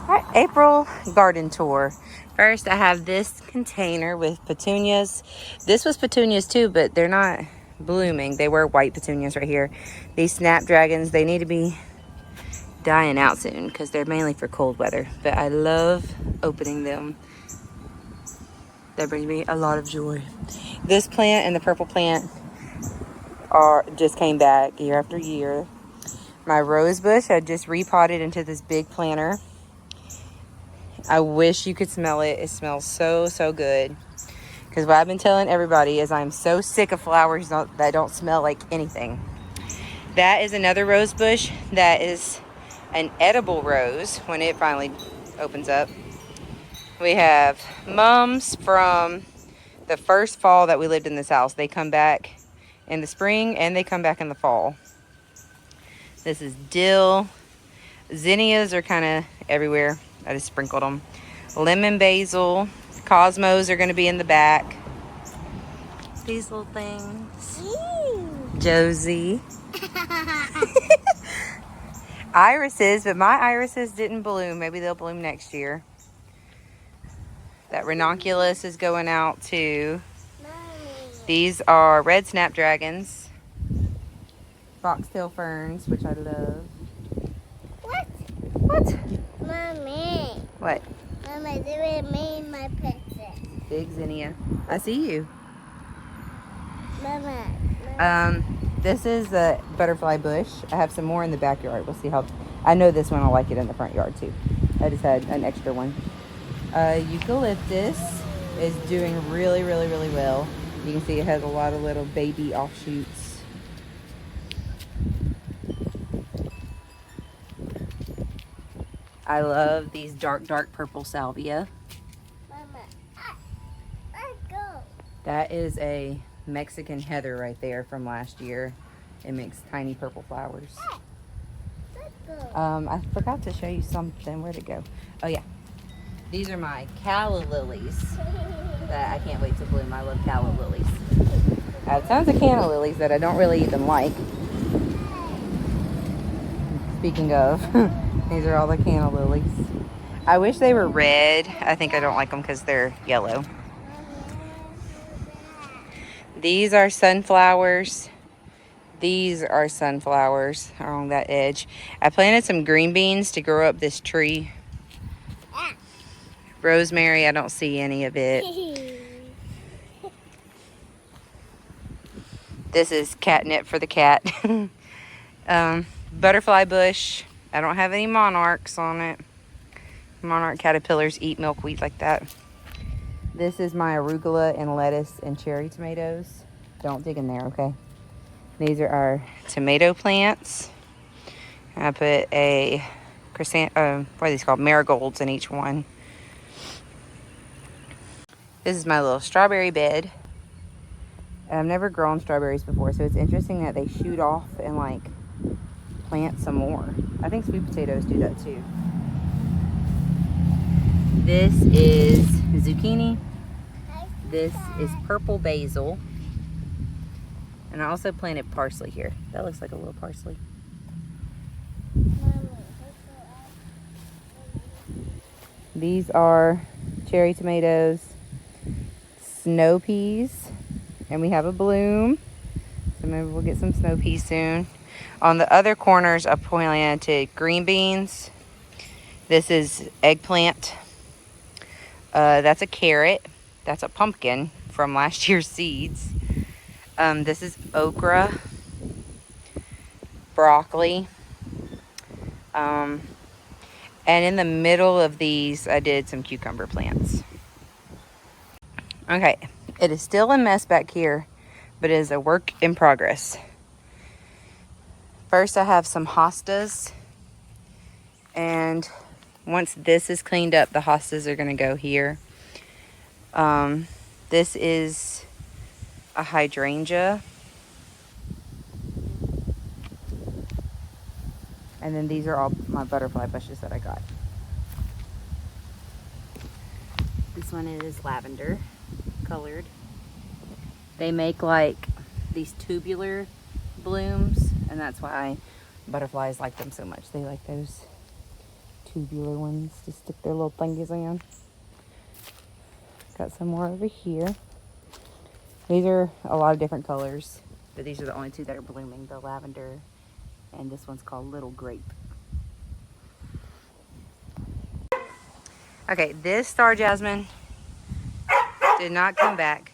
Alright, April garden tour. First, I have this container with petunias. This was petunias too, but they're not blooming. They were white petunias right here. These snapdragons, they need to be dying out soon because they're mainly for cold weather. But I love opening them. That brings me a lot of joy. This plant and the purple plant just came back year after year. My rose bush, I just repotted into this big planter. I wish you could smell it. It smells so, so good. Because what I've been telling everybody is I'm so sick of flowers that don't smell like anything. That is another rose bush that is an edible rose when it finally opens up. We have mums from the first fall that we lived in this house. They come back in the spring and they come back in the fall. This is dill. Zinnias are kind of everywhere. I just sprinkled them. Lemon basil. Cosmos are going to be in the back. These little things. Josie. Irises, but my irises didn't bloom. Maybe they'll bloom next year. That ranunculus is going out too. These are red snapdragons. Foxtail ferns, which I love. What? Mommy. What? Mama, they made my picture. Big zinnia. I see you. Mama. This is a butterfly bush. I have some more in the backyard. We'll see how. I know this one will like it in the front yard too. I just had an extra one. Eucalyptus is doing really, really, really well. You can see it has a lot of little baby offshoots. I love these dark purple salvia. Mama. Let's go. That is a Mexican heather right there from last year. It makes tiny purple flowers. Let's go. I forgot to show you something. Where'd it go? Oh yeah. These are my calla lilies that I can't wait to bloom. I love calla lilies. I have tons of canna lilies that I don't really even like. Speaking of, these are all the canna lilies. I wish they were red. I think I don't like them because they're yellow. These are sunflowers. These are sunflowers along that edge. I planted some green beans to grow up this tree. Rosemary, I don't see any of it. This is catnip for the cat. Butterfly bush. I don't have any monarchs on it. Monarch caterpillars eat milkweed like that. This is my arugula and lettuce and cherry tomatoes. Don't dig in there, okay? These are our tomato plants. I put a what are these called? Marigolds in each one. This is my little strawberry bed. I've never grown strawberries before, so it's interesting that they shoot off and like plant some more. I think sweet potatoes do that too. This is zucchini. This is purple basil. And I also planted parsley here. That looks like a little parsley. These are cherry tomatoes, snow peas, and we have a bloom. So maybe we'll get some snow peas soon. On the other corners, I planted green beans. This is eggplant. That's a carrot. That's a pumpkin from last year's seeds. This is okra, broccoli. And in the middle of these, I did some cucumber plants. Okay, it is still a mess back here, but it is a work in progress. First, I have some hostas. And once this is cleaned up, the hostas are going to go here. This is a hydrangea. And then these are all my butterfly bushes that I got. This one is lavender colored. They make like these tubular blooms, and that's why butterflies like them so much. They like those tubular ones to stick their little thingies in. Got some more over here. These are a lot of different colors, but these are the only two that are blooming, the lavender, and this one's called Little Grape. Okay, this star jasmine did not come back,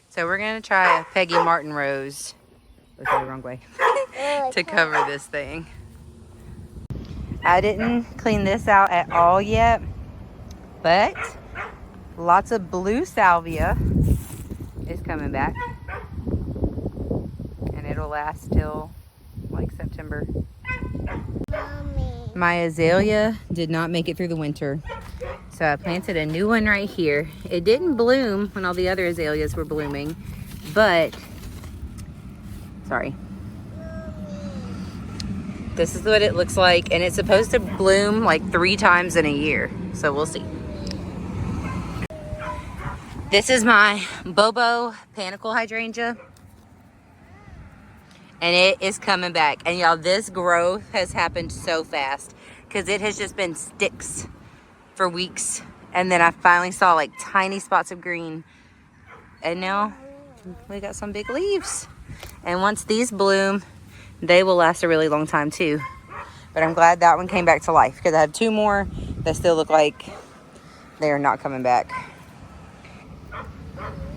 so we're gonna try a Peggy Martin rose. Okay, wrong way. To cover this thing. I didn't clean this out at all yet, but lots of blue salvia is coming back, and it'll last till like September. Mommy. My azalea did not make it through the winter, so I planted a new one right here. It didn't bloom when all the other azaleas were blooming, but sorry, this is what it looks like, and it's supposed to bloom like 3 times in a year, so we'll see. This is my Bobo Panicle hydrangea, and it is coming back. And y'all, this growth has happened so fast because it has just been sticks for weeks, and then I finally saw like tiny spots of green, and now we got some big leaves. And once these bloom, they will last a really long time too. But I'm glad that one came back to life because I have 2 more that still look like they are not coming back.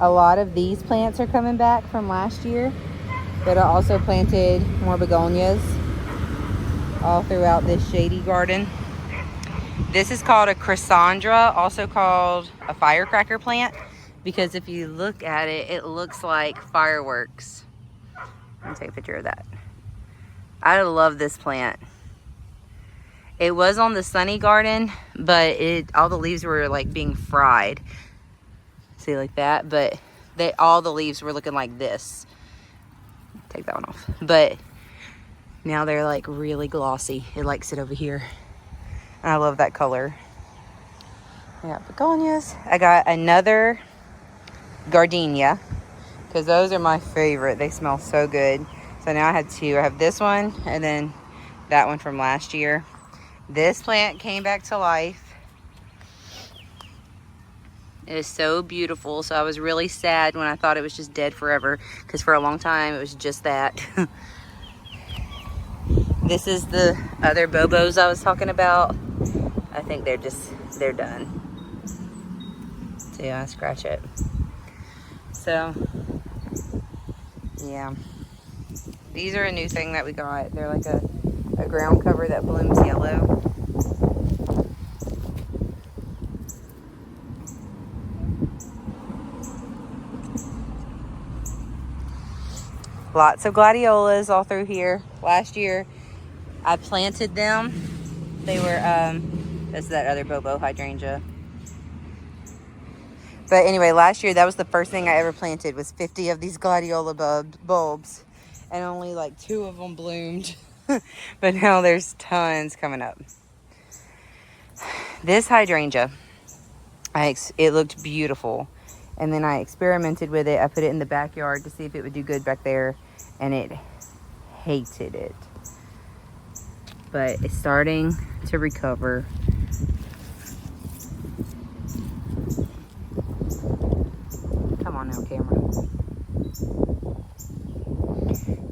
A lot of these plants are coming back from last year, but I also planted more begonias all throughout this shady garden. This is called a chrysandra, also called a firecracker plant, because if you look at it, it looks like fireworks. Let me take a picture of that. I love this plant. It was on the sunny garden, but all the leaves were like being fried. See, like that, but all the leaves were looking like this. Take that one off. But now they're like really glossy. It likes it over here. And I love that color. I got begonias. I got another gardenia, because those are my favorite. They smell so good. So now I had 2. I have this one and then that one from last year. This plant came back to life. It is so beautiful. So I was really sad when I thought it was just dead forever, because for a long time it was just that. This is the other Bobos I was talking about. I think they're done. So yeah, I scratch it. So yeah, these are a new thing that we got. They're like a ground cover that blooms yellow. Lots of gladiolas all through here. Last year I planted them. They were that's that other Bobo hydrangea. But anyway, last year that was the first thing I ever planted, was 50 of these gladiola bulbs, and only like 2 of them bloomed. But now there's tons coming up. This hydrangea, it looked beautiful, and then I experimented with it. I put it in the backyard to see if it would do good back there, and it hated it. But it's starting to recover. Come on now, camera.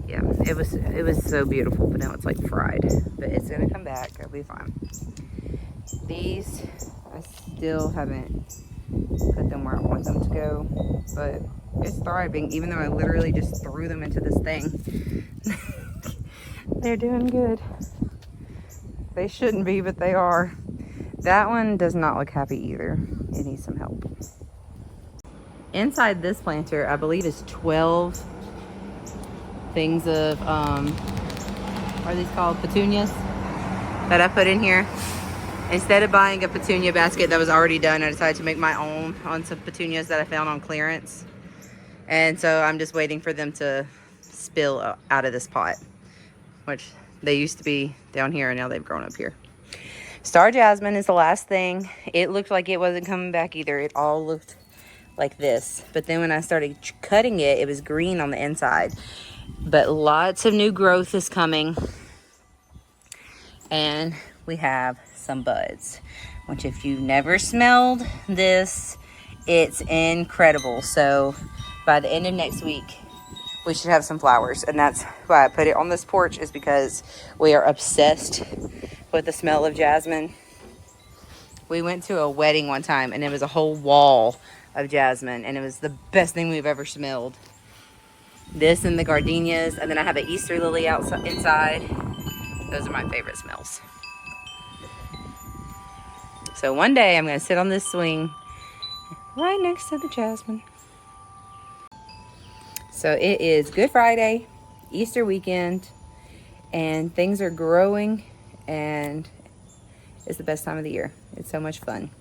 Yeah, it was so beautiful, but now it's like fried. But it's gonna come back. It'll be fine. These, I still haven't put them where I want them to go, but it's thriving, even though I literally just threw them into this thing. They're doing good. They shouldn't be, but they are. That one does not look happy either. It needs some help. Inside this planter, I believe, is 12 things of, what are these called? Petunias that I put in here. Instead of buying a petunia basket that was already done, I decided to make my own on some petunias that I found on clearance. And so I'm just waiting for them to spill out of this pot, which they used to be down here and now they've grown up here. Star jasmine is the last thing. It looked like it wasn't coming back either. It all looked like this. But then when I started cutting it, it was green on the inside. But lots of new growth is coming. And we have some buds, which if you've never smelled this, it's incredible. So by the end of next week, we should have some flowers. And that's why I put it on this porch, is because we are obsessed with the smell of jasmine. We went to a wedding one time and it was a whole wall of jasmine, and it was the best thing we've ever smelled. This and the gardenias, and then I have an Easter lily outside inside. Those are my favorite smells. So one day I'm gonna sit on this swing right next to the jasmine. So it is Good Friday, Easter weekend, and things are growing, and it's the best time of the year. It's so much fun.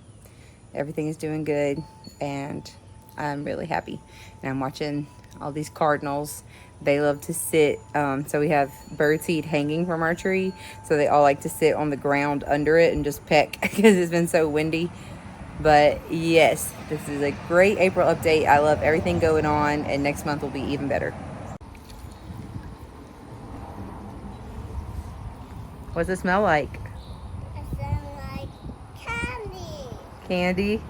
Everything is doing good, and I'm really happy. And I'm watching all these cardinals. They love to sit, so we have birdseed hanging from our tree, so they all like to sit on the ground under it and just peck because it's been so windy. But yes, this is a great April update. I love everything going on, and next month will be even better. What's it smell like? It smells like candy. Candy?